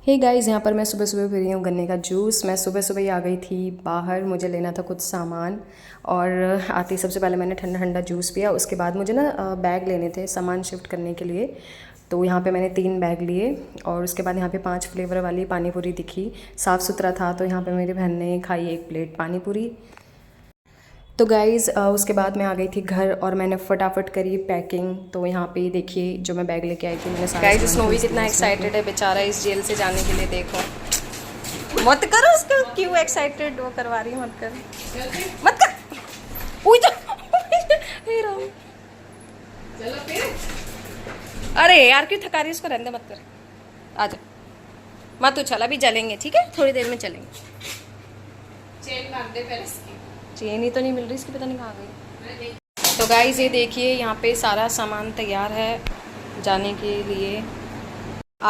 Hey guys, यहाँ पर मैं सुबह सुबह पी रही हूँ गन्ने का जूस। मैं सुबह सुबह ही आ गई थी बाहर, मुझे लेना था कुछ सामान और आते ही सबसे पहले मैंने ठंडा ठंडा जूस पिया। उसके बाद मुझे ना बैग लेने थे सामान शिफ्ट करने के लिए, तो यहाँ पे मैंने 3 बैग लिए और उसके बाद यहाँ पे 5 फ्लेवर वाली पानी पूरी दिखी, साफ़ सुथरा था। तो यहाँ पे मेरी बहन ने खाई 1 प्लेट पानी पूरी। तो गाइज़ उसके बाद मैं आ गई थी घर और मैंने फटाफट करी पैकिंग। तो यहाँ पे देखिए जो मैं बैग लेके आई थी, मैंने सारा गाइस सामान स्नोवी खरीद लिया कितना इसमें। एक्साइटेड है बेचारा इस जेल से जाने के लिए। देखो, मत करो उसको, क्यों एक्साइटेड वो करवा रही है, मत कर, मत कर। उई तो हे राम, चलो फिर। अरे यार क्यों थका रही है उसको, रहने दे, मत कर, आ जा, मत उछल, अभी चलेंगे, ठीक है, थोड़ी देर में चलेंगे। चेन बांध दे पहले इसकी। चेन ही तो नहीं मिल रही इसकी, पता नहीं कहाँ गई। तो गाइस ये देखिए यहाँ पे सारा सामान तैयार है जाने के लिए।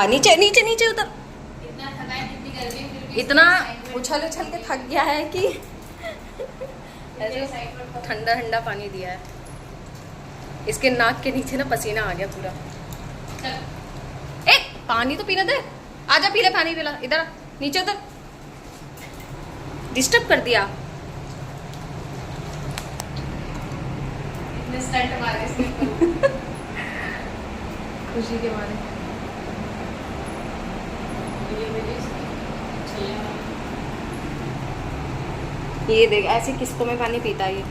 नीचे नीचे नीचे उतर। इतना थका है, कितनी गर्मी है, फिर भी इतना उछल उछल के थक गया है कि ऐसे ठंडा ठंडा पानी दिया है, इसके नाक के नीचे ना पसीना आ गया पूरा। चल। ए पानी तो पीने दे, आजा पी ले पानी, पिला, इधर आ, नीचे उतर, डिस्टर्ब कर दिया। इतने स्टंट मारे इसके ऊपर। खुशी के मारे। ये मेरी छैया। ये देख ऐसी किस्तों में पानी पीता है ये।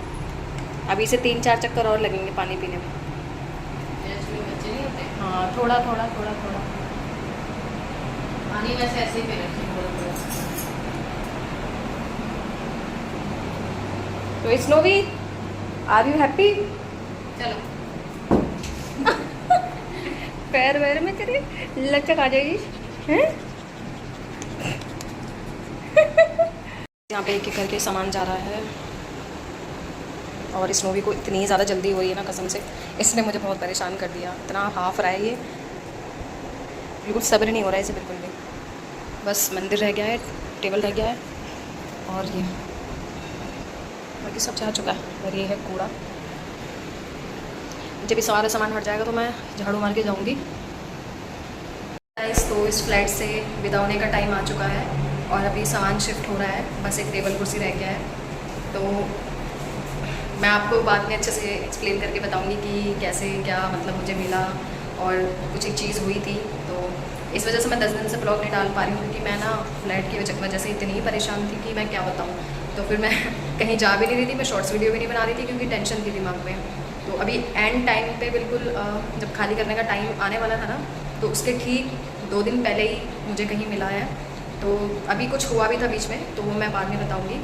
अभी से 3-4 चक्कर और लगेंगे पानी पीने में। एक्चुअली बच्चे नहीं होते, हाँ थोड़ा थोड़ा थोड़ा थोड़ा। पानी वैसे ऐसे ही पी रखी है थोड़ा थोड़ा। तो स्नोवी, आर यू हैप्पी? चलो। पैर वैर में तेरे लचक आ जाएगी हैं? यहाँ पे एक एक करके सामान जा रहा है और स्नोवी को इतनी ज़्यादा जल्दी हो रही है ना, कसम से इसने मुझे बहुत परेशान कर दिया। इतना हाफ रहा है ये, बिल्कुल सब्र नहीं हो रहा है इसे बिल्कुल भी। बस मंदिर रह गया है, टेबल रह गया है और ये बाकी सब जा चुका है। और ये है कूड़ा, जब ये सारा सामान हट जाएगा तो मैं झाड़ू मार के जाऊँगी। तो इस फ्लैट से विदा होने का टाइम आ चुका है और अभी सामान शिफ्ट हो रहा है, बस एक टेबल कुर्सी रह गया है। तो मैं आपको बाद में अच्छे से एक्सप्लेन करके बताऊंगी कि कैसे क्या मतलब मुझे मिला और कुछ एक चीज़ हुई थी। तो इस वजह से मैं 10 दिन से ब्लॉग नहीं डाल पा रही हूँ क्योंकि मैं ना फ्लैट की वजह से इतनी परेशान थी कि मैं क्या बताऊँ। तो फिर मैं कहीं जा भी नहीं रही थी, मैं शॉर्ट्स वीडियो भी नहीं बना रही थी क्योंकि टेंशन थी दिमाग में। तो अभी एंड टाइम पे बिल्कुल जब खाली करने का टाइम आने वाला था ना, तो उसके ठीक 2 दिन पहले ही मुझे कहीं मिला है। तो अभी कुछ हुआ भी था बीच में, तो वो मैं बाद में बताऊँगी।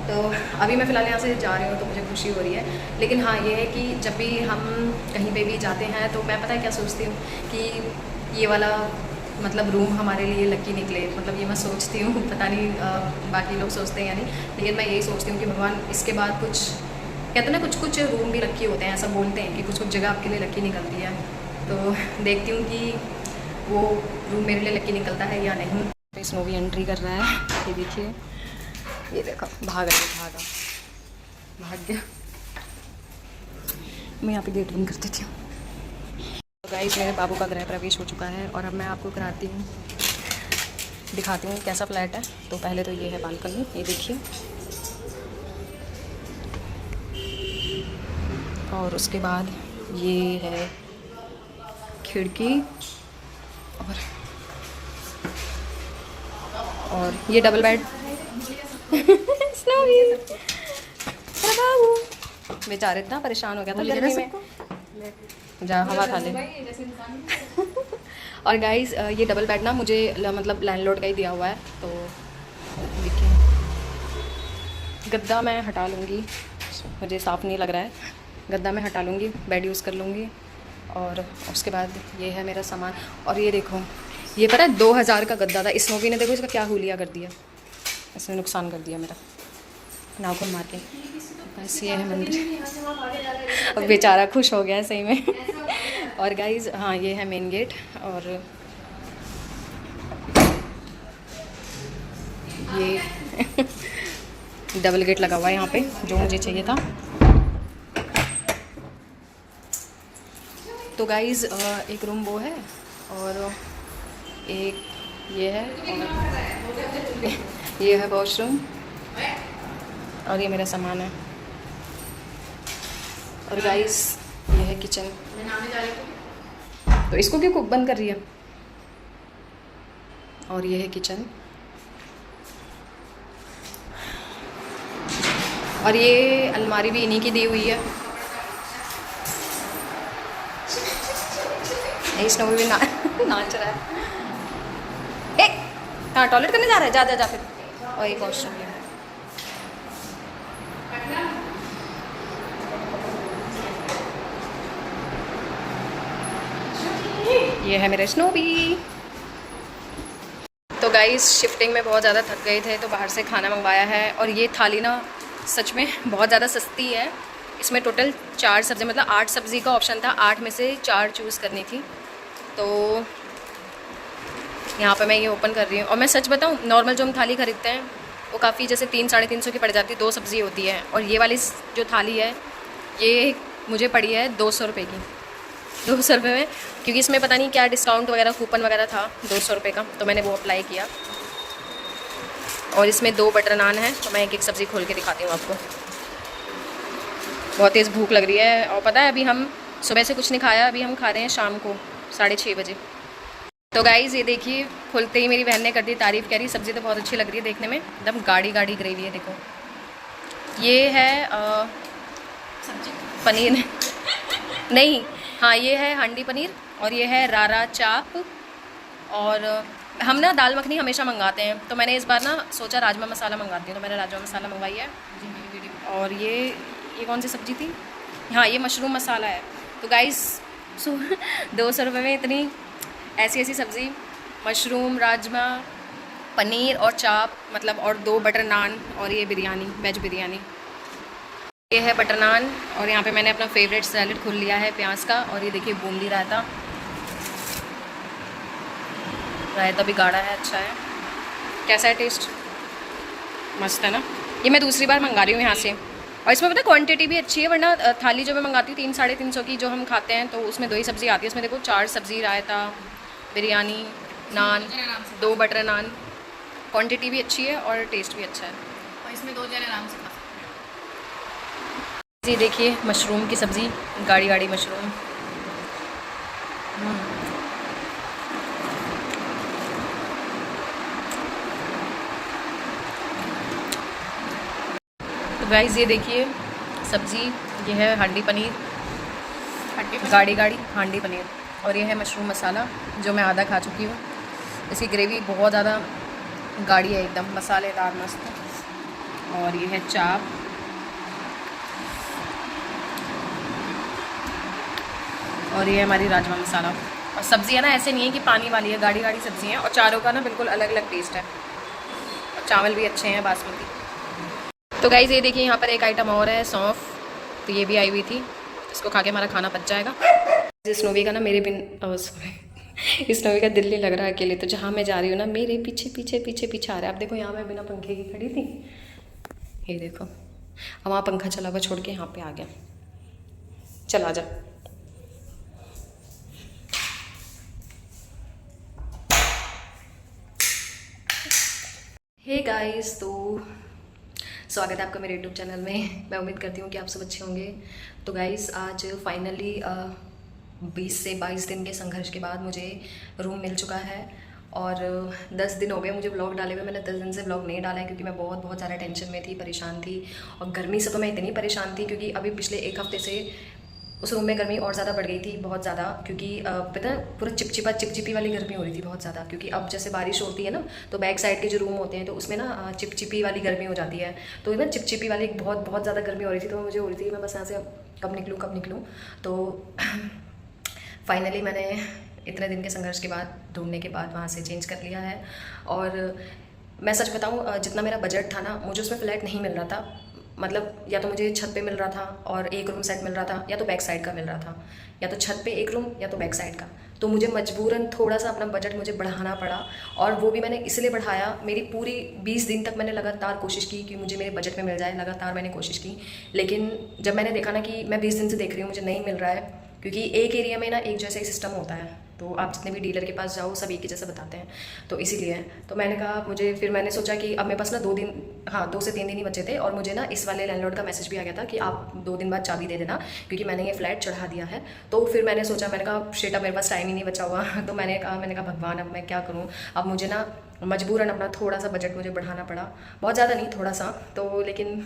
तो अभी मैं फ़िलहाल यहाँ से जा रही हूँ तो मुझे खुशी हो रही है। लेकिन हाँ ये है कि जब भी हम कहीं पे भी जाते हैं तो मैं पता है क्या सोचती हूँ कि ये वाला मतलब रूम हमारे लिए लकी निकले। मतलब ये मैं सोचती हूँ, पता नहीं बाकी लोग सोचते हैं या नहीं, लेकिन मैं यही सोचती हूँ कि भगवान इसके बाद कुछ कहते हैं ना, कुछ कुछ रूम भी लकी होते हैं, ऐसा बोलते हैं कि कुछ कुछ जगह आपके लिए लकी निकलती है। तो देखती हूँ कि वो रूम मेरे लिए लकी निकलता है या नहीं। स्नोवी एंट्री कर रहा है, ये देखिए, ये देखो भाग रहा है, भाग गया। मैं यहाँ पे गेट बंद कर देती हूँ। तो गाइस मेरे बाबू का गृह प्रवेश हो चुका है और अब मैं आपको कराती हूँ, दिखाती हूँ कैसा फ्लैट है। तो पहले तो ये है बालकनी, ये देखिए, और उसके बाद ये है खिड़की और ये डबल बेड। स्नोवी बेचारे इतना परेशान हो गया था गर्मी में, जा हवा खा ले। और गाइस ये डबल बेड ना मुझे मतलब लैंडलॉर्ड का ही दिया हुआ है। तो देखिए, गद्दा मैं हटा लूँगी, मुझे साफ़ नहीं लग रहा है, गद्दा मैं हटा लूँगी, बेड यूज़ कर लूँगी। और उसके बाद ये है मेरा सामान। और ये देखो, ये पता है 2000 का गद्दा था, स्नोवी ने देखो इसका क्या हुलिया कर दिया, इसने नुकसान कर दिया मेरा नाखून मार के। बस ये है मंदिर, अब बेचारा खुश हो गया है सही में। और गाइस हाँ ये है मेन गेट और ये डबल गेट लगा हुआ है यहाँ पे जो मुझे चाहिए था। तो गाइस एक रूम वो है और एक ये है और ये है वॉशरूम और ये मेरा सामान है। और गाइस ये है किचन। तो इसको क्यों बंद कर रही है? और ये है किचन और ये अलमारी भी इन्हीं की दी हुई है। स्नो भी नाच रहा है। ए कहाँ टॉयलेट करने जा रहा है? जा जा जा फिर। और एक वॉशरूम है। ये है मेरा स्नोबी। तो गाइस शिफ्टिंग में बहुत ज़्यादा थक गए थे तो बाहर से खाना मंगवाया है। और ये थाली ना सच में बहुत ज़्यादा सस्ती है। इसमें टोटल 4 सब्ज़ी, मतलब 8 सब्ज़ी का ऑप्शन था, 8 में से 4 चूज़ करनी थी। तो यहाँ पे मैं ये ओपन कर रही हूँ। और मैं सच बताऊँ, नॉर्मल जो हम थाली खरीदते हैं वो काफ़ी जैसे 300-350 की पड़ जाती है, 2 सब्ज़ी होती है। और ये वाली जो थाली है ये मुझे पड़ी है 200 रुपये की, 200 रुपये में, क्योंकि इसमें पता नहीं क्या डिस्काउंट वगैरह कूपन वगैरह था 200 रुपये का, तो मैंने वो अप्लाई किया। और इसमें 2 बटर नान है। तो मैं एक एक सब्ज़ी खोल के दिखाती हूँ आपको। बहुत तेज़ भूख लग रही है। और पता है अभी हम सुबह से कुछ नहीं खाया, अभी हम खा रहे हैं शाम को 6:30 बजे। तो गाइज़ ये देखिए, खुलते ही मेरी बहन ने कर दी तारीफ़, कह रही सब्ज़ी तो बहुत अच्छी लग रही है देखने में, एकदम गाढ़ी गाढ़ी ग्रेवी है। देखो ये है सब्जी पनीर नहीं, हाँ ये है हांडी पनीर और ये है रारा चाप। और हम ना दाल मखनी हमेशा मंगाते हैं, तो मैंने इस बार ना सोचा राजमा मसाला मंगाती हूँ, तो मैंने राजमा मसाला मंगवाई है। और ये कौन सी सब्ज़ी थी? हाँ ये मशरूम मसाला है। तो गाइस 200 रुपये में इतनी ऐसी ऐसी सब्ज़ी, मशरूम, राजमा, पनीर और चाप, मतलब, और 2 बटर नान और ये बिरयानी, वेज बिरयानी। ये है बटर नान और यहाँ पे मैंने अपना फेवरेट सैलेड खोल लिया है प्याज का। और ये देखिए बूंदी रायता, रायता भी गाढ़ा है, अच्छा है। कैसा है टेस्ट? मस्त है ना। ये मैं दूसरी बार मंगा रही हूँ यहाँ से। और इसमें पता है क्वांटिटी भी अच्छी है, वरना थाली जो मैं मंगाती हूँ 300-350 की जो हम खाते हैं, तो उसमें 2 ही सब्ज़ी आती है। इसमें देखो 4 सब्ज़ी, रायता, बिरयानी, नान, 2 बटर नान। क्वांटिटी भी अच्छी है और टेस्ट भी अच्छा है। और इसमें 2 जने आराम से खा सकते जी देखिए मशरूम की सब्ज़ी, गाढ़ी गाढ़ी मशरूम। तो गाइस ये देखिए सब्ज़ी, ये है हांडी पनीर, गाढ़ी गाढ़ी हांडी पनीर। और ये है मशरूम मसाला जो मैं आधा खा चुकी हूँ। इसकी ग्रेवी बहुत ज़्यादा गाढ़ी है, एकदम मसालेदार मस्त। और ये है चाप, और ये हमारी राजमा मसाला। और सब्ज़ी है ना ऐसे नहीं है कि पानी वाली है, गाढ़ी गाढ़ी सब्ज़ी है। और चारों का ना बिल्कुल अलग अलग टेस्ट है। और चावल भी अच्छे हैं बासमती। तो गाइज़ ये देखिए यहाँ पर एक आइटम और है, सौंफ। तो ये भी आई हुई थी, इसको खा के हमारा खाना पच जाएगा। स्नोवी का ना मेरे बिन स्नोवी का दिल नहीं लग रहा है अकेले, तो जहाँ मैं जा रही हूँ ना मेरे पीछे पीछे पीछे पीछे आ रहा है। अब देखो यहाँ मैं बिना पंखे की खड़ी थी, ये देखो अब वहाँ पंखा चला हुआ छोड़ के यहाँ पे आ गया। चल आ जा। हे गाइस, तो स्वागत है आपका मेरे यूट्यूब चैनल में। मैं उम्मीद करती हूँ कि आप सब अच्छे होंगे। तो गाइस आज फाइनली 20 से 22 दिन के संघर्ष के बाद मुझे रूम मिल चुका है। और 10 दिन हो गए मुझे व्लॉग डाले हुए। मैंने 10 दिन से व्लॉग नहीं डाला है क्योंकि मैं बहुत ज़्यादा टेंशन में थी, परेशान थी। और गर्मी से तो मैं इतनी परेशान थी क्योंकि अभी पिछले 1 हफ्ते से उस रूम में गर्मी और ज़्यादा बढ़ गई थी, बहुत ज़्यादा। क्योंकि पता है पूरा चिपचिपी वाली गर्मी हो रही थी बहुत ज़्यादा। क्योंकि अब जैसे बारिश होती है ना, तो बैक साइड के जो रूम होते हैं तो उसमें ना चिपचिपी वाली गर्मी हो जाती है। तो ना चिपचिपी वाली बहुत ज़्यादा गर्मी हो रही थी, तो मुझे हो रही थी मैं बस यहाँ से कब निकलूँ। तो फाइनली मैंने इतने दिन के संघर्ष के बाद, ढूंढने के बाद वहाँ से चेंज कर लिया है। और मैं सच बताऊँ, जितना मेरा बजट था ना, मुझे उसमें फ्लैट नहीं मिल रहा था। मतलब या तो मुझे छत पे मिल रहा था और 1 रूम सेट मिल रहा था, या तो बैक साइड का मिल रहा था, या तो छत पे 1 रूम या तो बैक साइड का। तो मुझे मजबूरन थोड़ा सा अपना बजट मुझे बढ़ाना पड़ा। और वो भी मैंने इसलिए बढ़ाया, मेरी पूरी 20 दिन तक मैंने लगातार कोशिश की कि मुझे मेरे बजट में मिल जाए, लगातार मैंने कोशिश की। लेकिन जब मैंने देखा ना कि मैं 20 दिन से देख रही हूँ मुझे नहीं मिल रहा है, क्योंकि एक एरिया में ना एक जैसा ही सिस्टम होता है। तो आप जितने भी डीलर के पास जाओ सब एक ही जैसा बताते हैं, तो इसीलिए। तो मैंने कहा फिर मैंने सोचा कि अब मेरे पास ना 2 से 3 दिन ही बचे थे, और मुझे ना इस वाले लैंडलॉर्ड का मैसेज भी आ गया था कि आप 2 दिन बाद चाबी दे देना, क्योंकि मैंने ये फ्लैट चढ़ा दिया है। तो फिर मैंने सोचा, मैंने कहा शेट अब मेरे पास टाइम ही नहीं बचा हुआ तो मैंने कहा भगवान अब मैं क्या करूँ। अब मुझे ना मजबूरन अपना थोड़ा सा बजट मुझे बढ़ाना पड़ा, बहुत ज़्यादा नहीं, थोड़ा सा, तो लेकिन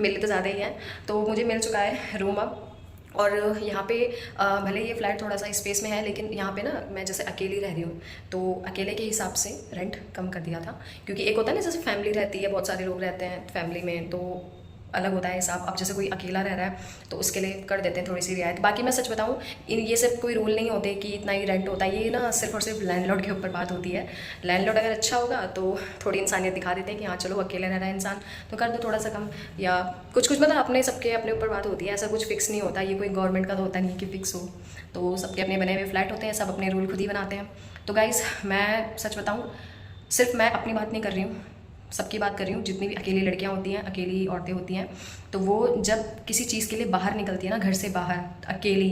मिले तो ज़्यादा ही है। तो मुझे मिल चुका है रूम अब, और यहाँ पे भले ये फ्लैट थोड़ा सा स्पेस में है, लेकिन यहाँ पे ना मैं जैसे अकेली रह रही हूँ, तो अकेले के हिसाब से रेंट कम कर दिया था। क्योंकि एक होता है ना जैसे फैमिली रहती है, बहुत सारे लोग रहते हैं फैमिली में, तो अलग होता है हिसाब। अब जैसे कोई अकेला रह रहा है तो उसके लिए कर देते हैं थोड़ी सी रियायत। बाकी मैं सच बताऊँ, ये सब कोई रूल नहीं होते कि इतना ही रेंट होता है, ये ना सिर्फ और सिर्फ लैंडलॉर्ड के ऊपर बात होती है। लैंडलॉर्ड अगर अच्छा होगा तो थोड़ी इंसानियत दिखा देते हैं कि हाँ चलो अकेले रह रहा है इंसान तो कर दो थोड़ा सा कम, या कुछ मतलब अपने सबके अपने ऊपर बात होती है, ऐसा कुछ फिक्स नहीं होता। ये कोई गवर्नमेंट का तो होता नहीं कि फिक्स हो, तो सबके अपने बने हुए फ्लैट होते हैं, सब अपने रूल खुद ही बनाते हैं। तो गाइज़ मैं सच बताऊँ, सिर्फ मैं अपनी बात नहीं कर रही हूँ, सबकी बात कर रही हूँ। जितनी भी अकेली लड़कियाँ होती हैं, अकेली औरतें होती हैं, तो वो जब किसी चीज़ के लिए बाहर निकलती है ना, घर से बाहर अकेली,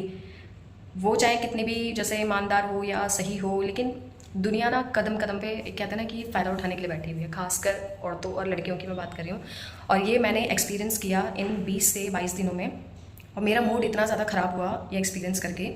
वो चाहे कितनी भी जैसे ईमानदार हो या सही हो, लेकिन दुनिया ना कदम कदम पे कहते हैं ना कि फ़ायदा उठाने के लिए बैठी हुई है, खासकर औरतों और लड़कियों की मैं बात कर रही हूँ। और ये मैंने एक्सपीरियंस किया इन 20 से 22 दिनों में, और मेरा मूड इतना ज़्यादा ख़राब हुआ ये एक्सपीरियंस करके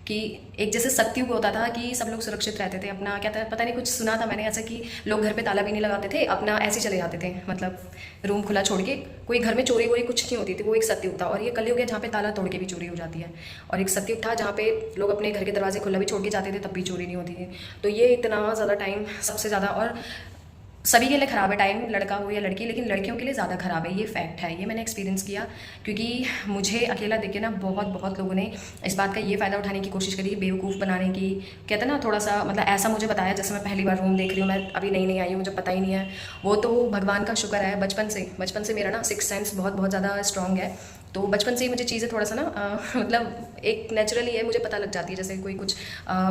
कि एक जैसे सत्युग होता था कि सब लोग सुरक्षित रहते थे अपना, क्या था पता नहीं, कुछ सुना था मैंने ऐसा कि लोग घर पे ताला भी नहीं लगाते थे, अपना ऐसे चले जाते थे, मतलब रूम खुला छोड़ के, कोई घर में चोरी वोरी कुछ नहीं होती थी। वो एक सत्युग था। और ये कलयुग है जहाँ पे ताला तोड़ के भी चोरी हो जाती है, और एक सत्युग था जहाँ पे लोग अपने घर के दरवाजे खुला भी छोड़ के जाते थे तब भी चोरी नहीं होती थी। तो ये इतना ज़्यादा टाइम सबसे ज़्यादा, और सभी के लिए ख़राब है टाइम, लड़का हो या लड़की, लेकिन लड़कियों के लिए ज़्यादा ख़राब है, ये फैक्ट है। ये मैंने एक्सपीरियंस किया, क्योंकि मुझे अकेला देख के ना बहुत लोगों ने इस बात का ये फ़ायदा उठाने की कोशिश करी, बेवकूफ़ बनाने की, कहते हैं ना थोड़ा सा, मतलब ऐसा मुझे बताया जैसे मैं पहली बार रूम देख रही हूँ, मैं अभी नई आई हूँ, मुझे पता ही नहीं है। वो तो भगवान का शुक्र है, बचपन से मेरा ना सिक्स सेंस बहुत ज़्यादा स्ट्रॉन्ग है। तो बचपन से ही मुझे चीज़ें थोड़ा सा ना मतलब एक नेचुरली है, मुझे पता लग जाती है, जैसे कोई कुछ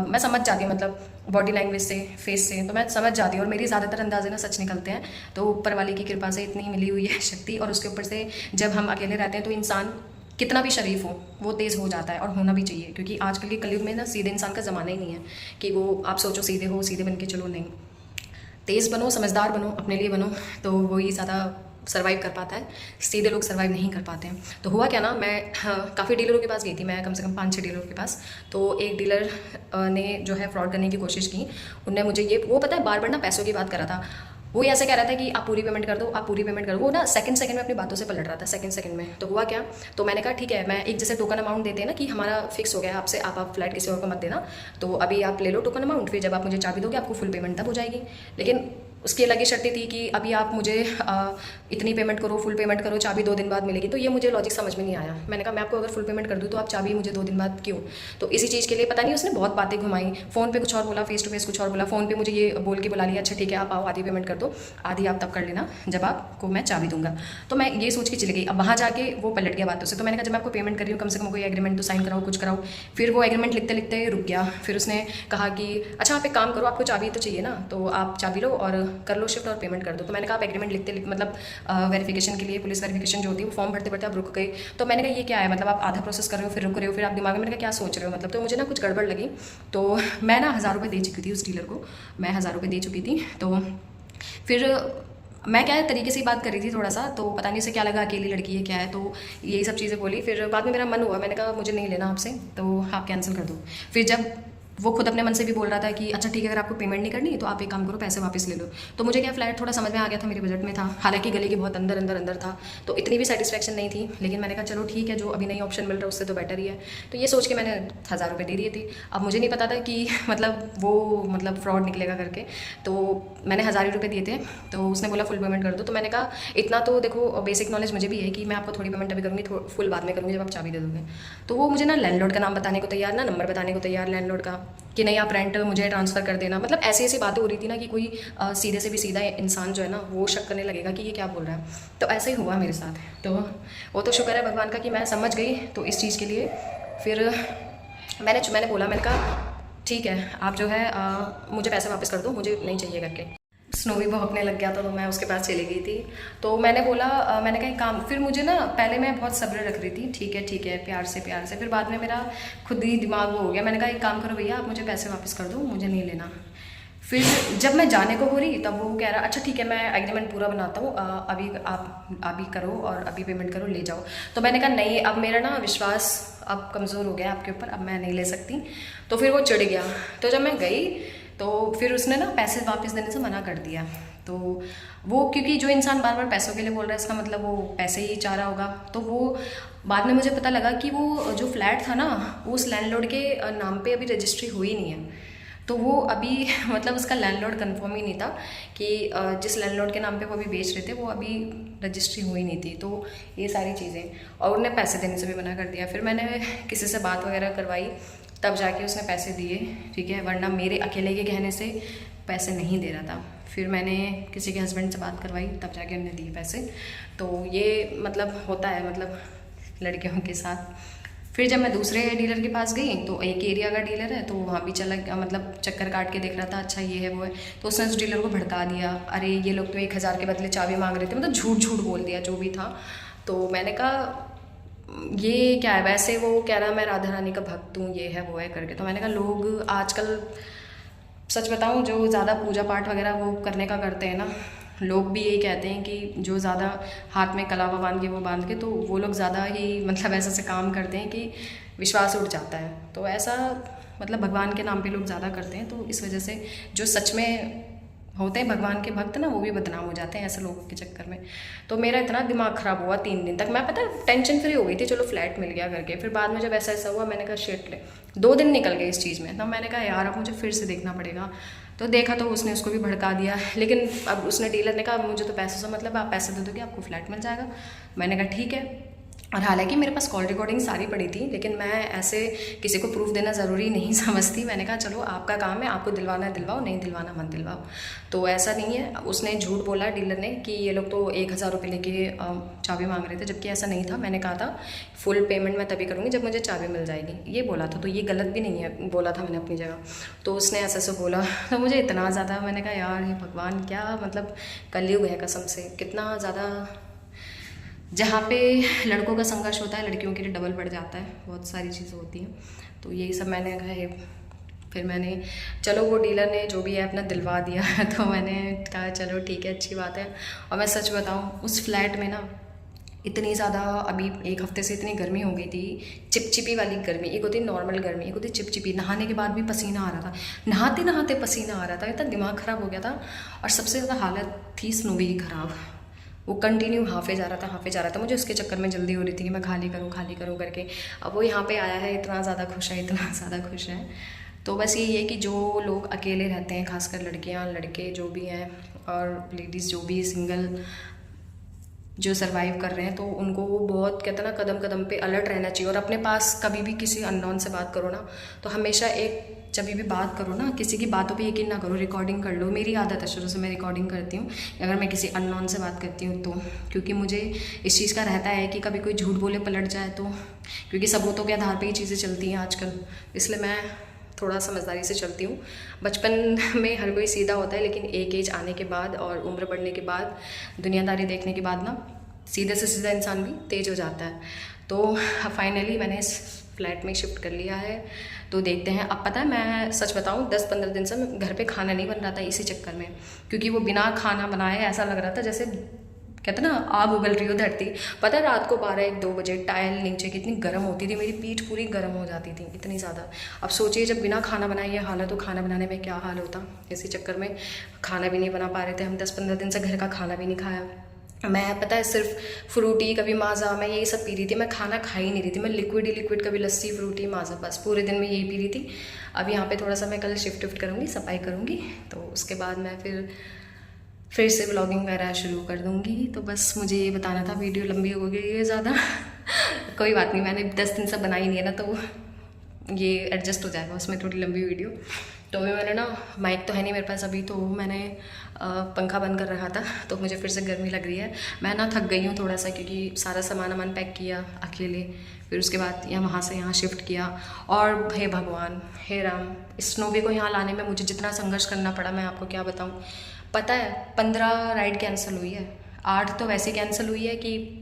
मैं समझ जाती हूँ, मतलब बॉडी लैंग्वेज से, फेस से, तो मैं समझ जाती हूँ। और मेरी ज़्यादातर अंदाजे ना सच निकलते हैं, तो ऊपर वाले की कृपा से इतनी मिली हुई है शक्ति। और उसके ऊपर से जब हम अकेले रहते हैं तो इंसान कितना भी शरीफ हो वो तेज़ हो जाता है, और होना भी चाहिए, क्योंकि आजकल के कलयुग में ना सीधे इंसान का ज़माना ही नहीं है कि वो आप सोचो सीधे हो, सीधे बन के चलो, नहीं, तेज़ बनो, समझदार बनो, अपने लिए बनो, तो वही ज़्यादा सर्वाइव कर पाता है। सीधे लोग सर्वाइव नहीं कर पाते हैं। तो हुआ क्या ना, मैं काफ़ी डीलरों के पास गई थी, मैं कम से कम 5-6 डीलरों के पास। तो एक डीलर ने जो है फ्रॉड करने की कोशिश की। उनने मुझे वो पता है बार बार ना पैसों की बात कर रहा था। वो ऐसे कह रहा था कि आप पूरी पेमेंट कर दो, आप पूरी पेमेंट कर दो। वो ना सेकंड में अपनी बातों से पलट रहा था, सेकंड में। तो हुआ क्या, तो मैंने कहा ठीक है, मैं एक जैसे टोकन अमाउंट देते हैं ना कि हमारा फिक्स हो गया आपसे, आप फ्लैट किसी और को मत देना, तो अभी आप ले लो टोकन अमाउंट, फिर जब आप मुझे चाबी दोगे आपको फुल पेमेंट तब हो जाएगी। लेकिन उसकी अलग ही शर्तें थी कि अभी आप मुझे इतनी पेमेंट करो, फुल पेमेंट करो, चाबी 2 दिन बाद मिलेगी। तो ये मुझे लॉजिक समझ में नहीं आया। मैंने कहा मैं आपको अगर फुल पेमेंट कर दूँ तो आप चाबी मुझे 2 दिन बाद क्यों? तो इसी चीज़ के लिए पता नहीं उसने बहुत बातें घुमाई, फ़ोन पे कुछ और बोला, फेस टू फेस कुछ और बोला। फ़ोन पे मुझे ये बोल के बुला लिया, अच्छा ठीक है आप आओ, आधी पेमेंट कर दो, आधी आप तब कर लेना जब आपको मैं चाबी दूंगा। तो मैं ये सोच के चली गई। अब वहाँ जाके वो पलट गया बातों से। तो मैंने कहा जब मैं आपको पेमेंट कर रही हूँ कम से कम कोई एग्रीमेंट तो साइन कराओ, कुछ कराओ। फिर वो एग्रीमेंट लिखते लिखते रुक गया। फिर उसने कहा कि अच्छा आप एक काम करो, आपको चाबी तो चाहिए ना, तो आप चाबी लो और कर लो शिफ्ट और पेमेंट कर दो। तो मैंने कहा आप एग्रीमेंट लिखते मतलब वेरिफिकेशन के लिए, पुलिस वेरिफिकेशन जो होती है वो फॉर्म भरते भरते आप रुक गए। तो मैंने कहा ये क्या है, मतलब आप आधा प्रोसेस कर रहे हो फिर रुक रहे हो, फिर आप दिमाग में, मैंने कहा क्या सोच रहे हो मतलब। तो मुझे ना कुछ गड़बड़ लगी। तो मैं ना 1000 रुपये दे चुकी थी उस डीलर को, मैं 1000 रुपये दे चुकी थी। तो फिर मैं क्या तरीके से ही बात कर रही थी थोड़ा सा, तो पता नहीं उसे क्या लगा अकेली लड़की है क्या है, तो यही सब चीज़ें बोली। फिर बाद में मेरा मन हुआ, मैंने कहा मुझे नहीं लेना आपसे, तो आप कैंसिल कर दो। फिर जब वो खुद अपने मन से भी बोल रहा था कि अच्छा ठीक है अगर आपको पेमेंट नहीं करनी तो आप एक काम करो पैसे वापस ले लो। तो मुझे क्या फ्लैट थोड़ा समझ में आ गया था, मेरे बजट में था, हालांकि गली के बहुत अंदर था, तो इतनी भी सेटिस्फेक्शन नहीं थी। लेकिन मैंने कहा चलो ठीक है, जो अभी नई ऑप्शन मिल रहा है उससे तो बेटर ही है। तो ये सोच के मैंने 1000 रुपये दे दिए थे। अब मुझे नहीं पता था कि मतलब फ्रॉड निकलेगा करके, तो मैंने 1000 रुपये दिए थे। तो उसने बोला फुल पेमेंट कर दो। तो मैंने कहा इतना तो देखो बेसिक नॉलेज मुझे भी है कि मैं आपको थोड़ी पेमेंट अभी करूँगी, फुल बाद में करूँगी जब आप चाबी दे दोगे। तो वो मुझे ना लैंडलॉर्ड का नाम बताने को तैयार, ना नंबर बताने को तैयार लैंडलॉर्ड का, कि नहीं आप रेंट मुझे ट्रांसफ़र कर देना। मतलब ऐसी बातें हो रही थी ना कि कोई सीधे से भी सीधा इंसान जो है ना वो शक करने लगेगा कि ये क्या बोल रहा है। तो ऐसे ही हुआ मेरे साथ। तो वो तो शुक्र है भगवान का कि मैं समझ गई। तो इस चीज़ के लिए फिर मैंने बोला, मैंने कहा ठीक है आप जो है मुझे पैसे वापस कर दो, मुझे नहीं चाहिए करके। स्नो भी भौंकने लग गया था, तो मैं उसके पास चली गई थी। तो मैंने बोला मैंने कहा एक काम, फिर मुझे ना पहले मैं बहुत सब्र रख रही थी, ठीक है प्यार से प्यार से, फिर बाद में मेरा खुद ही दिमाग वो हो गया। मैंने कहा एक काम करो भैया, आप मुझे पैसे वापस कर दो, मुझे नहीं लेना। फिर जब मैं जाने को हो रही तब वो कह रहा अच्छा ठीक है मैं एग्रीमेंट पूरा बनाता हूँ, अभी आप अभी करो और अभी पेमेंट करो, ले जाओ। तो मैंने कहा नहीं, अब मेरा ना विश्वास अब कमज़ोर हो गया आपके ऊपर, अब मैं नहीं ले सकती। तो फिर वो चिढ़ गया। तो जब मैं गई तो फिर उसने ना पैसे वापस देने से मना कर दिया। तो वो क्योंकि जो इंसान बार बार पैसों के लिए बोल रहा है, इसका मतलब वो पैसे ही चाह रहा होगा। तो वो बाद में मुझे पता लगा कि वो जो फ्लैट था ना, उस लैंडलॉर्ड के नाम पे अभी रजिस्ट्री हुई नहीं है। तो वो अभी मतलब उसका लैंडलॉर्ड कंफर्म ही नहीं था कि जिस लैंडलॉर्ड के नाम पे वो अभी बेच रहे थे वो अभी रजिस्ट्री हुई नहीं थी। तो ये सारी चीज़ें, और उन्हें पैसे देने से भी मना कर दिया। फिर मैंने किसी से बात वगैरह करवाई, तब जाके उसने पैसे दिए, ठीक है, वरना मेरे अकेले के कहने से पैसे नहीं दे रहा था। फिर मैंने किसी के हस्बैंड से बात करवाई, तब जाके उन्होंने दिए पैसे। तो ये मतलब होता है मतलब लड़कियों के साथ। फिर जब मैं दूसरे डीलर के पास गई तो एक एरिया का डीलर है, तो वहाँ भी चला गया, मतलब चक्कर काट के देख रहा था, अच्छा ये है वो है। तो उसने उस डीलर को भड़का दिया, अरे ये लोग तो 1000 के बदले चाबी मांग रहे थे, मतलब झूठ झूठ बोल दिया जो भी था। तो मैंने कहा ये क्या है, वैसे वो कह रहा मैं राधा रानी का भक्त हूँ, ये है वो है करके। तो मैंने कहा लोग आजकल सच बताऊँ जो ज़्यादा पूजा पाठ वगैरह वो करने का करते हैं ना, लोग भी यही कहते हैं कि जो ज़्यादा हाथ में कलावा बांध के वो बांध के, तो वो लोग ज़्यादा ही मतलब ऐसा से काम करते हैं कि विश्वास उठ जाता है। तो ऐसा मतलब भगवान के नाम पे लोग ज़्यादा करते हैं, तो इस वजह से जो सच में होते हैं भगवान के भक्त ना, वो भी बदनाम हो जाते हैं ऐसे लोगों के चक्कर में। तो मेरा इतना दिमाग ख़राब हुआ 3 दिन तक। मैं पता टेंशन फ्री हो गई थी, चलो फ्लैट मिल गया करके। फिर बाद में जब ऐसा ऐसा हुआ, मैंने कहा शिट ले, 2 दिन निकल गए इस चीज़ में। तब मैंने कहा यार अब मुझे फिर से देखना पड़ेगा। तो देखा तो उसने उसको भी भड़का दिया। लेकिन अब उसने डीलर ने कहा मुझे तो पैसों से मतलब, आप पैसे दे दोगे आपको फ्लैट मिल जाएगा। मैंने कहा ठीक है। और हालांकि मेरे पास कॉल रिकॉर्डिंग सारी पड़ी थी, लेकिन मैं ऐसे किसी को प्रूफ देना ज़रूरी नहीं समझती। मैंने कहा चलो आपका काम है, आपको दिलवाना है दिलवाओ, नहीं दिलवाना मत दिलवाओ। तो ऐसा नहीं है, उसने झूठ बोला डीलर ने कि ये लोग तो 1000 रुपये लेके चाबी मांग रहे थे, जबकि ऐसा नहीं था। मैंने कहा था फुल पेमेंट मैं तभी करूँगी जब मुझे चाबी मिल जाएगी, ये बोला था। तो ये गलत भी नहीं है, बोला था मैंने अपनी जगह। तो उसने ऐसा ऐसा बोला, तो मुझे इतना ज़्यादा, मैंने कहा यार ये भगवान क्या मतलब कलयुग है कसम से, कितना ज़्यादा। जहाँ पे लड़कों का संघर्ष होता है लड़कियों के लिए डबल बढ़ जाता है, बहुत सारी चीज़ें होती हैं। तो यही सब मैंने कहा। फिर मैंने चलो वो डीलर ने जो भी है अपना दिलवा दिया तो मैंने कहा चलो ठीक है, अच्छी बात है। और मैं सच बताऊँ उस फ्लैट में ना इतनी ज़्यादा अभी 1 हफ्ते से इतनी गर्मी हो गई थी, चिपचिपी वाली गर्मी। एक होती नॉर्मल गर्मी, एक होती चिपचिपी। नहाने के बाद भी पसीना आ रहा था, नहाते नहाते पसीना आ रहा था, इतना दिमाग ख़राब हो गया था। और सबसे ज़्यादा हालत थी स्नो की ख़राब, वो कंटिन्यू हाफे जा रहा था। मुझे उसके चक्कर में जल्दी हो रही थी कि मैं खाली करूँ करके। अब वो यहाँ पे आया है, इतना ज़्यादा खुश है, इतना ज़्यादा खुश है। तो बस यही है कि जो लोग अकेले रहते हैं, खासकर लड़कियाँ लड़के जो भी हैं, और लेडीज़ जो भी सिंगल जो सर्वाइव कर रहे हैं, तो उनको वो बहुत कहते हैं ना कदम कदम पे अलर्ट रहना चाहिए। और अपने पास कभी भी किसी अननोन से बात करो ना, तो हमेशा एक जब भी बात करो ना, किसी की बातों पे यकीन ना करो, रिकॉर्डिंग कर लो। मेरी आदत है शुरू से, मैं रिकॉर्डिंग करती हूँ अगर मैं किसी अननोन से बात करती हूँ तो, क्योंकि मुझे इस चीज़ का रहता है कि कभी कोई झूठ बोले पलट जाए तो, क्योंकि सबूतों के आधार पर ही चीज़ें चलती हैं आजकल, इसलिए मैं थोड़ा समझदारी से चलती हूँ। बचपन में हर कोई सीधा होता है, लेकिन एक एज आने के बाद और उम्र बढ़ने के बाद, दुनियादारी देखने के बाद ना सीधे से सीधा इंसान भी तेज हो जाता है। तो फाइनली मैंने इस फ्लैट में शिफ्ट कर लिया है, तो देखते हैं। अब पता है मैं सच बताऊं 10-15 दिन से घर पे खाना नहीं बन रहा था इसी चक्कर में, क्योंकि वो बिना खाना बनाए ऐसा लग रहा था जैसे कहते ना आग उगल रही हो धरती। पता है रात को 12-1-2 बजे टाइल नीचे कितनी गर्म होती थी, मेरी पीठ पूरी गर्म हो जाती थी, इतनी ज़्यादा। अब सोचिए जब बिना खाना बनाए ये हाल है, तो खाना बनाने में क्या हाल होता। इसी चक्कर में खाना भी नहीं बना पा रहे थे हम, 10-15 दिन से घर का खाना भी नहीं खाया। मैं पता है सिर्फ फ्रूटी, कभी माज़ा, मैं यही सब पी रही थी। मैं खाना खा ही नहीं रही थी, मैं लिक्विड ही लिक्विड, कभी लस्सी फ्रूटी माज़ा, बस पूरे दिन में यही पी रही थी। अब यहाँ पे थोड़ा सा मैं कल शिफ्ट करूँगी, सफाई करूँगी, तो उसके बाद मैं फिर से व्लॉगिंग वगैरह शुरू कर दूँगी। तो बस मुझे ये बताना था, वीडियो लंबी हो गई है ज़्यादा कोई बात नहीं, मैंने 10 दिन से बनाई नहीं है ना, तो ये एडजस्ट हो जाएगा उसमें थोड़ी लंबी वीडियो। तो अभी मैंने ना माइक तो है नहीं मेरे पास अभी, तो मैंने पंखा बंद कर रखा था, तो मुझे फिर से गर्मी लग रही है। मैं ना थक गई हूँ थोड़ा सा, क्योंकि सारा सामान पैक किया अकेले, फिर उसके बाद यहाँ वहाँ से यहाँ शिफ्ट किया। और हे भगवान, हे राम, इस स्नोवी को यहाँ लाने में मुझे जितना संघर्ष करना पड़ा मैं आपको क्या बताऊँ। पता है 15 राइड कैंसिल हुई है, 8 तो वैसे कैंसिल हुई है कि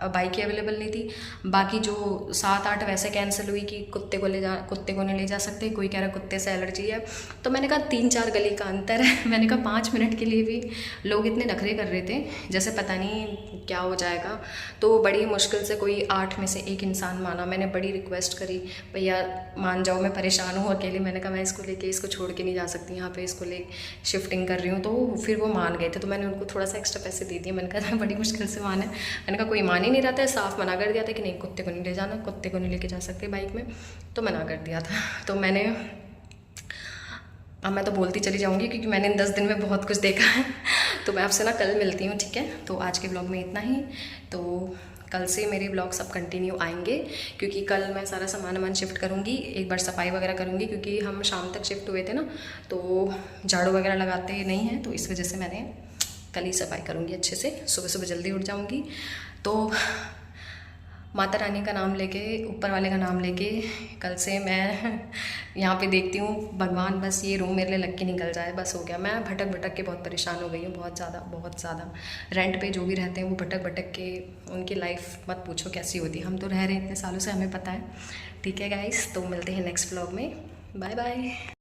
बाइक ही अवेलेबल नहीं थी, बाकी जो 7-8 वैसे कैंसिल हुई कि कुत्ते को नहीं ले जा सकते, कोई कह रहा कुत्ते से एलर्जी है। तो मैंने कहा 3-4 गली का अंतर है, मैंने कहा 5 मिनट के लिए भी लोग इतने नखरे कर रहे थे जैसे पता नहीं क्या हो जाएगा। तो बड़ी मुश्किल से कोई 8 में से 1 इंसान माना। मैंने बड़ी रिक्वेस्ट करी, भैया मान जाओ, मैं परेशान हूँ अकेले। मैंने कहा मैं इसको छोड़ के नहीं जा सकती, यहाँ पे इसको ले शिफ्टिंग कर रही हूँ। तो फिर वो मान गए थे, तो मैंने उनको थोड़ा सा एक्स्ट्रा पैसे दे दिए। मैंने कहा बड़ी मुश्किल से माने। मैंने कहा कोई मान ही नहीं रहा था, साफ मना कर दिया था कि नहीं कुत्ते को नहीं ले जाना, कुत्ते को नहीं लेके जा सकते बाइक में, तो मना कर दिया था। तो अब मैं तो बोलती चली जाऊंगी क्योंकि मैंने इन 10 दिन में बहुत कुछ देखा है। तो मैं आपसे ना कल मिलती हूँ, ठीक है। तो आज के ब्लॉग में इतना ही। तो कल से मेरे ब्लॉग सब कंटिन्यू आएंगे क्योंकि कल मैं सारा सामान शिफ्ट करूँगी, एक बार सफाई वगैरह करूँगी क्योंकि हम शाम तक शिफ्ट हुए थे ना, तो झाड़ू वगैरह लगाते नहीं हैं, तो इस वजह से मैंने कल ही सफाई करूँगी अच्छे से। सुबह सुबह जल्दी उठ जाऊँगी। तो माता रानी का नाम लेके, ऊपर वाले का नाम लेके कल से मैं यहाँ पे देखती हूँ, भगवान बस ये रूम मेरे लिए लग के निकल जाए, बस हो गया। मैं भटक के बहुत परेशान हो गई हूँ, बहुत ज़्यादा। रेंट पे जो भी रहते हैं वो भटक के, उनकी लाइफ मत पूछो कैसी होती है। हम तो रह रहे हैं इतने सालों से, हमें पता है, ठीक है गाइस। तो मिलते हैं नेक्स्ट व्लॉग में, बाय बाय।